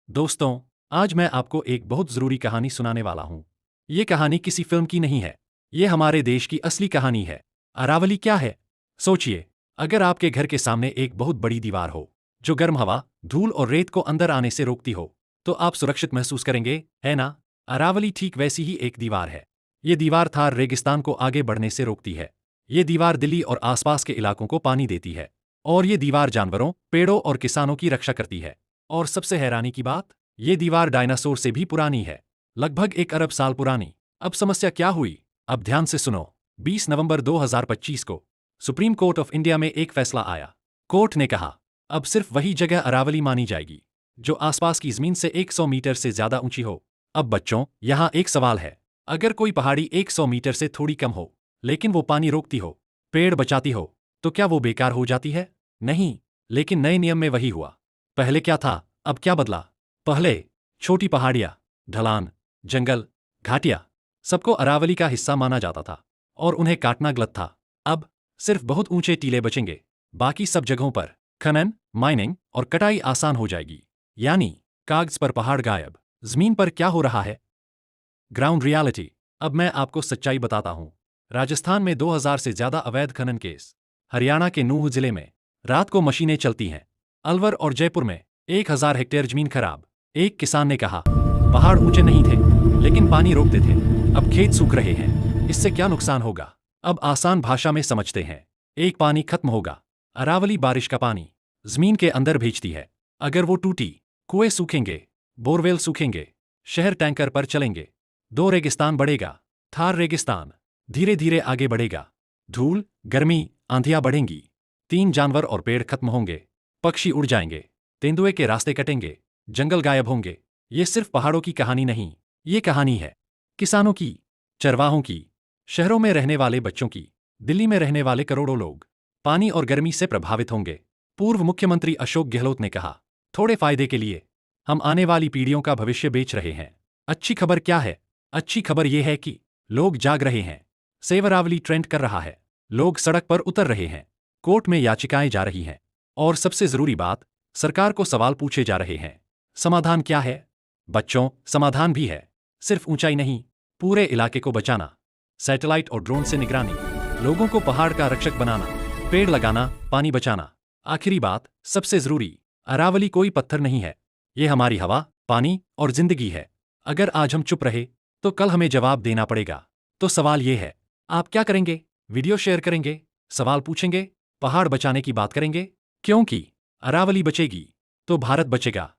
दोस्तों, आज मैं आपको एक बहुत ज़रूरी कहानी सुनाने वाला हूँ। ये कहानी किसी फिल्म की नहीं है। ये हमारे देश की असली कहानी है। अरावली क्या है? सोचिए, अगर आपके घर के सामने एक बहुत बड़ी दीवार हो, जो गर्म हवा, धूल और रेत को अंदर आने से रोकती हो, तो आप सुरक्षित महसूस करेंगे, है ना? अरावली ठीक वैसी ही एक दीवार है। ये दीवार थार रेगिस्तान को आगे बढ़ने से रोकती है। ये दीवार दिल्ली और आसपास के इलाकों को पानी देती है। और ये दीवार जानवरों, पेड़ों और किसानों की रक्षा करती है। और सबसे हैरानी की बात, ये दीवार डायनासोर से भी पुरानी है, लगभग 1 अरब साल पुरानी। अब समस्या क्या हुई? अब ध्यान से सुनो। 20 नवंबर 2025 को सुप्रीम कोर्ट ऑफ इंडिया में एक फैसला आया। कोर्ट ने कहा, अब सिर्फ वही जगह अरावली मानी जाएगी जो आसपास की जमीन से 100 मीटर से ज्यादा ऊंची हो। अब बच्चों, यहाँ एक सवाल है। अगर कोई पहाड़ी 100 मीटर से थोड़ी कम हो, लेकिन वो पानी रोकती हो, पेड़ बचाती हो, तो क्या वो बेकार हो जाती है? नहीं। लेकिन नए नियम में वही हुआ। पहले क्या था, अब क्या बदला? पहले छोटी पहाड़ियां, ढलान, जंगल, घाटियां, सबको अरावली का हिस्सा माना जाता था और उन्हें काटना गलत था। अब सिर्फ बहुत ऊंचे टीले बचेंगे। बाकी सब जगहों पर खनन, माइनिंग और कटाई आसान हो जाएगी। यानी कागज पर पहाड़ गायब। जमीन पर क्या हो रहा है? Ground reality. अब मैं आपको सच्चाई बताता हूं। राजस्थान में 2000 से ज्यादा अवैध खनन केस। हरियाणा के नूह जिले में रात को मशीनें चलती हैं। अलवर और जयपुर में 1000 हेक्टेयर जमीन खराब। एक किसान ने कहा, पहाड़ ऊंचे नहीं थे, लेकिन पानी रोकते थे। अब खेत सूख रहे हैं। इससे क्या नुकसान होगा? अब आसान भाषा में समझते हैं। एक, पानी खत्म होगा। अरावली बारिश का पानी जमीन के अंदर भेजती है। अगर वो टूटी, कुएं सूखेंगे, बोरवेल सूखेंगे, शहर टैंकर पर चलेंगे। 2, रेगिस्तान बढ़ेगा। थार रेगिस्तान धीरे धीरे आगे बढ़ेगा। धूल, गर्मी, आंधियां बढ़ेंगी। 3, जानवर और पेड़ खत्म होंगे। पक्षी उड़ जाएंगे। तेंदुए के रास्ते कटेंगे। जंगल गायब होंगे। ये सिर्फ पहाड़ों की कहानी नहीं, ये कहानी है किसानों की, चरवाहों की, शहरों में रहने वाले बच्चों की, दिल्ली में रहने वाले करोड़ों लोग पानी और गर्मी से प्रभावित होंगे। पूर्व मुख्यमंत्री अशोक गहलोत ने कहा, थोड़े फायदे के लिए हम आने वाली पीढ़ियों का भविष्य बेच रहे हैं। अच्छी खबर क्या है? अच्छी खबर यह है कि लोग जाग रहे हैं। सेव अरावली ट्रेंड कर रहा है। लोग सड़क पर उतर रहे हैं। कोर्ट में याचिकाएं जा रही हैं। और सबसे जरूरी बात, सरकार को सवाल पूछे जा रहे हैं। समाधान क्या है? बच्चों, समाधान भी है। सिर्फ ऊंचाई नहीं, पूरे इलाके को बचाना। सैटेलाइट और ड्रोन से निगरानी, लोगों को पहाड़ का रक्षक बनाना, पेड़ लगाना, पानी बचाना। आखिरी बात, सबसे जरूरी, अरावली कोई पत्थर नहीं है। ये हमारी हवा, पानी और जिंदगी है। अगर आज हम चुप रहे, तो कल हमें जवाब देना पड़ेगा। तो सवाल ये है, आप क्या करेंगे? वीडियो शेयर करेंगे? सवाल पूछेंगे? पहाड़ बचाने की बात करेंगे? क्योंकि अरावली बचेगी तो भारत बचेगा।